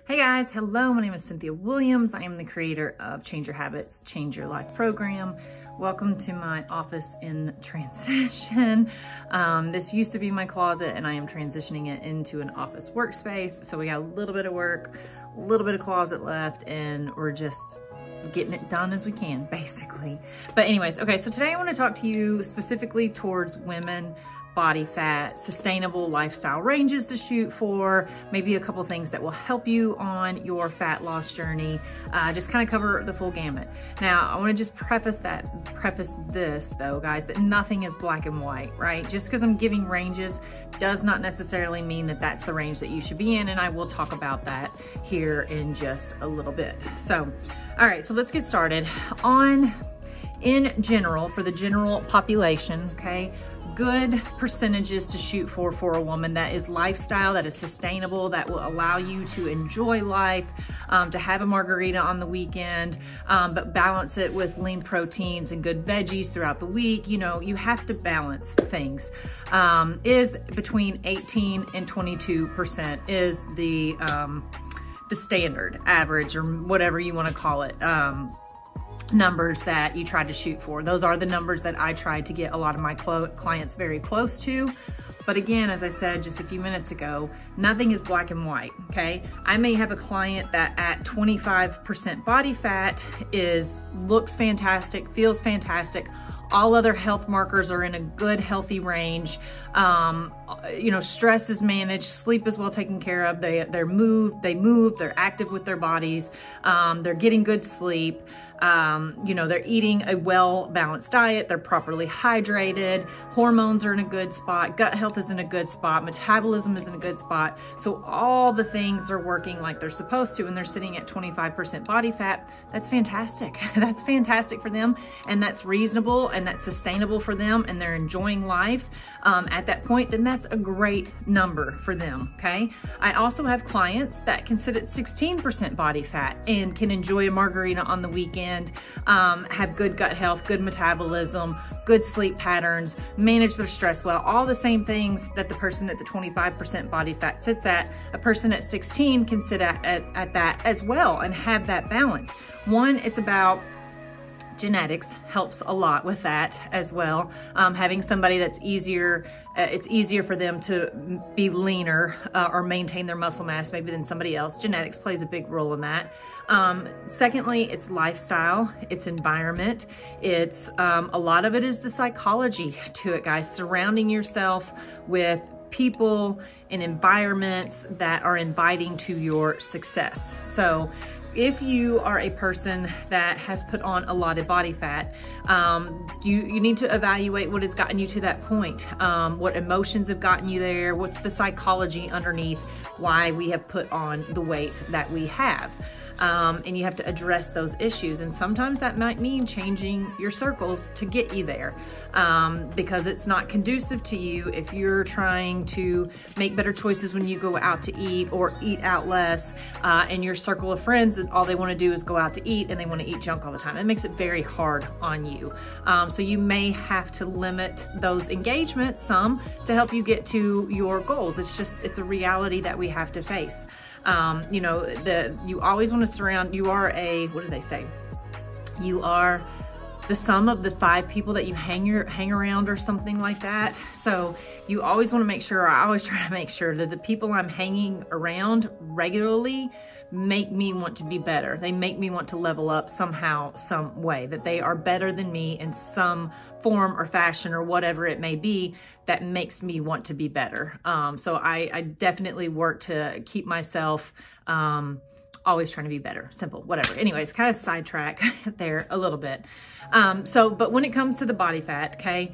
Hey guys, hello, my name is Cynthia Williams. I am the creator of Change Your Habits, Change Your Life program. Welcome to my office in transition. This used to be my closet and I am transitioning it into an office workspace. So we got a little bit of work, a little bit of closet left, and we're just getting it done as we can, basically. But anyways, okay, so today I want to talk to you specifically towards women, body fat, sustainable lifestyle ranges to shoot for, maybe a couple things that will help you on your fat loss journey. Just kind of cover the full gamut. Now, I want to just preface this though, guys, that nothing is black and white, right? Just because I'm giving ranges does not necessarily mean that that's the range that you should be in, and I will talk about that here in just a little bit. So, all right, so let's get started. In general, for the general population, okay, good percentages to shoot for a woman that is lifestyle, that is sustainable, that will allow you to enjoy life, to have a margarita on the weekend, but balance it with lean proteins and good veggies throughout the week. You know, you have to balance things. Is between 18 and 22% is the standard average, or whatever you want to call it. Numbers that you try to shoot for. Those are the numbers that I try to get a lot of my clients very close to. But again, as I said just a few minutes ago, nothing is black and white, okay? I may have a client that at 25% body fat looks fantastic, feels fantastic. All other health markers are in a good, healthy range. You know, stress is managed, sleep is well taken care of. They move, they're active with their bodies. They're getting good sleep. You know, they're eating a well-balanced diet. They're properly hydrated. Hormones are in a good spot. Gut health is in a good spot. Metabolism is in a good spot. So all the things are working like they're supposed to, and they're sitting at 25% body fat. That's fantastic. That's fantastic for them, and that's reasonable, and that's sustainable for them, and they're enjoying life at that point. Then that's a great number for them, okay? I also have clients that can sit at 16% body fat and can enjoy a margarita on the weekend, have good gut health, good metabolism, good sleep patterns, manage their stress well, all the same things that the person at the 25% body fat sits at. A person at 16 can sit at that as well and have that balance. One, it's about genetics helps a lot with that as well. Having somebody that's easier, it's easier for them to be leaner or maintain their muscle mass maybe than somebody else. Genetics plays a big role in that. Secondly, it's lifestyle, it's environment. It's a lot of it is the psychology to it, guys. Surrounding yourself with people and environments that are inviting to your success. So if you are a person that has put on a lot of body fat, you need to evaluate what has gotten you to that point. What emotions have gotten you there? What's the psychology underneath why we have put on the weight that we have? And you have to address those issues. And sometimes that might mean changing your circles to get you there, because it's not conducive to you if you're trying to make better choices when you go out to eat or eat out less, and your circle of friends, all they want to do is go out to eat and they want to eat junk all the time. It makes it very hard on you. So you may have to limit those engagements some to help you get to your goals. It's a reality that we have to face. You know, you always want to surround, you are what do they say? You are the sum of the 5 people that you hang around, or something like that. So you always want to make sure, or I always try to make sure that the people I'm hanging around regularly make me want to be better. They make me want to level up somehow, some way, that they are better than me in some form or fashion or whatever it may be that makes me want to be better. So I definitely work to keep myself always trying to be better, simple, whatever. Anyways, kind of sidetrack there a little bit. But when it comes to the body fat, okay,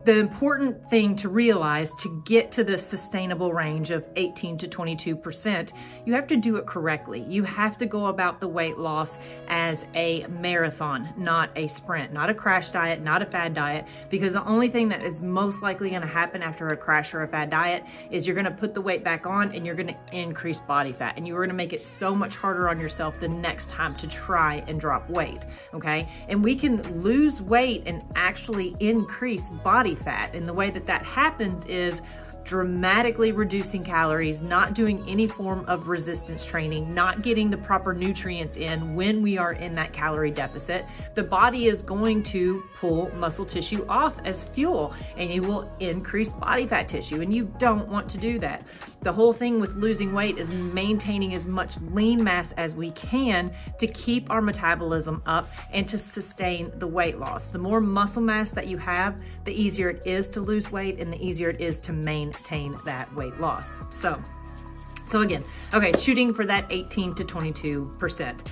the important thing to realize to get to the sustainable range of 18 to 22%, you have to do it correctly. You have to go about the weight loss as a marathon, not a sprint, not a crash diet, not a fad diet, because the only thing that is most likely gonna happen after a crash or a fad diet is you're gonna put the weight back on and you're gonna increase body fat, and you're gonna make it so much harder on yourself the next time to try and drop weight, okay? And we can lose weight and actually increase body fat. And the way that that happens is dramatically reducing calories, not doing any form of resistance training, not getting the proper nutrients in when we are in that calorie deficit, the body is going to pull muscle tissue off as fuel, and you will increase body fat tissue, and you don't want to do that. The whole thing with losing weight is maintaining as much lean mass as we can to keep our metabolism up and to sustain the weight loss. The more muscle mass that you have, the easier it is to lose weight and the easier it is to maintain that weight loss. So again, okay, shooting for that 18 to 22%.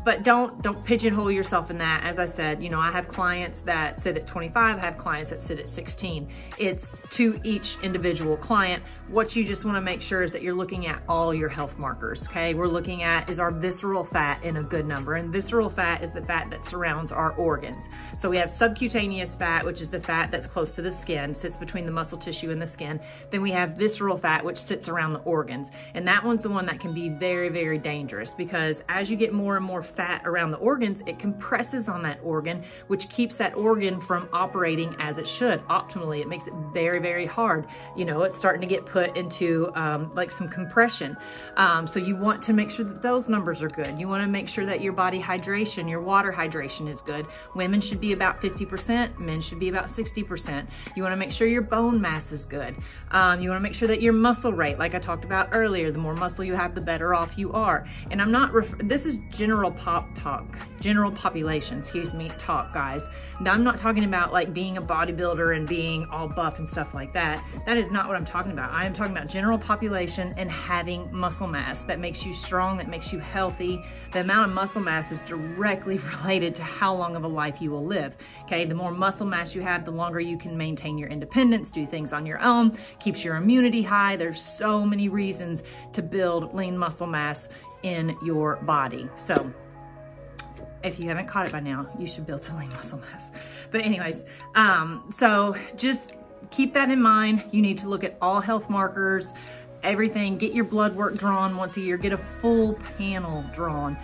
But don't pigeonhole yourself in that. As I said, you know, I have clients that sit at 25, I have clients that sit at 16. It's to each individual client. What you just wanna make sure is that you're looking at all your health markers, okay? We're looking at, is our visceral fat in a good number? And visceral fat is the fat that surrounds our organs. So we have subcutaneous fat, which is the fat that's close to the skin, sits between the muscle tissue and the skin. Then we have visceral fat, which sits around the organs. And that one's the one that can be very, very dangerous, because as you get more and more fat around the organs, it compresses on that organ, which keeps that organ from operating as it should optimally. It makes it very, very hard. You know, it's starting to get put into like some compression. So you want to make sure that those numbers are good. You want to make sure that your body hydration, your water hydration is good. Women should be about 50%, men should be about 60%. You want to make sure your bone mass is good. You want to make sure that your muscle rate, like I talked about earlier, the more muscle you have, the better off you are. And I'm not, this is general population, excuse me, talk, guys. Now, I'm not talking about like being a bodybuilder and being all buff and stuff like that. That is not what I'm talking about. I am talking about general population and having muscle mass that makes you strong, that makes you healthy. The amount of muscle mass is directly related to how long of a life you will live. Okay, the more muscle mass you have, the longer you can maintain your independence, do things on your own, keeps your immunity high. There's so many reasons to build lean muscle mass in your body. So if you haven't caught it by now, you should build some lean muscle mass. But anyways, so just keep that in mind. You need to look at all health markers, everything. Get your blood work drawn once a year. Get a full panel drawn.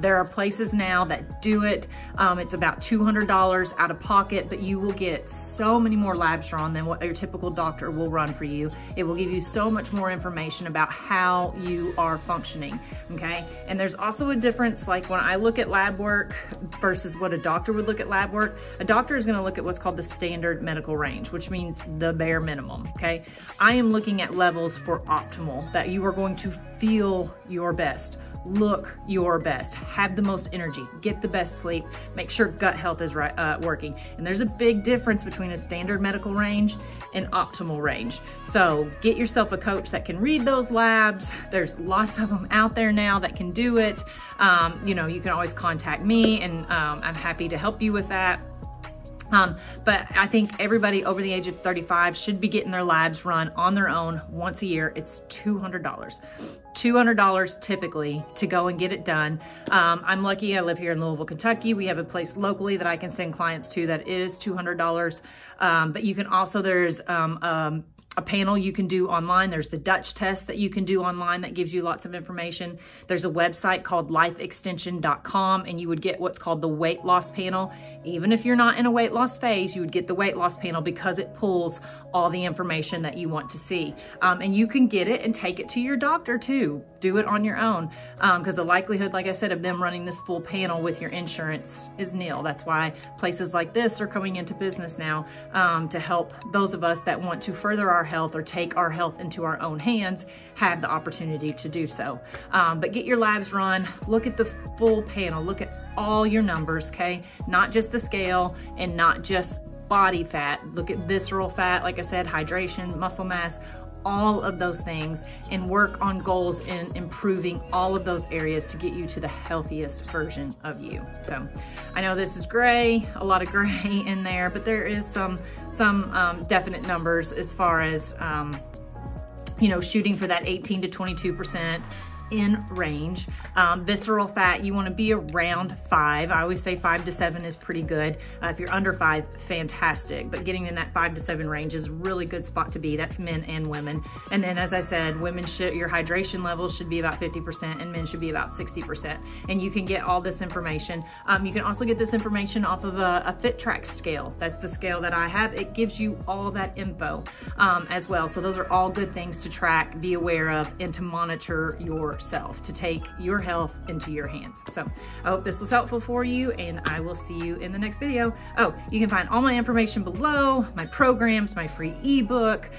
There are places now that do it. It's about $200 out of pocket, but you will get so many more labs drawn than what your typical doctor will run for you. It will give you so much more information about how you are functioning, okay? And there's also a difference, like when I look at lab work versus what a doctor would look at lab work. A doctor is gonna look at what's called the standard medical range, which means the bare minimum, okay? I am looking at levels for optimal, that you are going to feel your best, look your best, have the most energy, get the best sleep, make sure gut health is working. And there's a big difference between a standard medical range and optimal range. So get yourself a coach that can read those labs. There's lots of them out there now that can do it. You know, you can always contact me, and I'm happy to help you with that. But I think everybody over the age of 35 should be getting their labs run on their own once a year. It's $200. $200 typically to go and get it done. I'm lucky, I live here in Louisville, Kentucky. We have a place locally that I can send clients to that is $200. But you can also, there's a panel you can do online. There's the Dutch test that you can do online that gives you lots of information. There's a website called lifeextension.com, and you would get what's called the weight loss panel. Even if you're not in a weight loss phase, you would get the weight loss panel because it pulls all the information that you want to see. And you can get it and take it to your doctor too. Do it on your own, because the likelihood, like I said, of them running this full panel with your insurance is nil. That's why places like this are coming into business now, to help those of us that want to further our health or take our health into our own hands have the opportunity to do so. But get your labs run, look at the full panel, look at all your numbers, okay? Not just the scale and not just body fat. Look at visceral fat, like I said, hydration, muscle mass, all of those things, and work on goals in improving all of those areas to get you to the healthiest version of you. So I know this is gray, a lot of gray in there, but there is some definite numbers as far as, you know, shooting for that 18 to 22%. in range. Visceral fat, you wanna be around 5. I always say 5 to 7 is pretty good. If you're under 5, fantastic. But getting in that 5 to 7 range is a really good spot to be. That's men and women. And then as I said, women should, your hydration levels should be about 50% and men should be about 60%. And you can get all this information. You can also get this information off of a FitTrack scale. That's the scale that I have. It gives you all that info as well. So those are all good things to track, be aware of, and to monitor yourself, to take your health into your hands. So I hope this was helpful for you, and I will see you in the next video. Oh, you can find all my information below, my programs, my free ebook.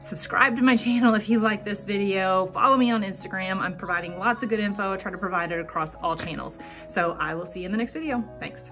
Subscribe to my channel if you like this video. Follow me on Instagram. I'm providing lots of good info. I try to provide it across all channels. So I will see you in the next video. Thanks.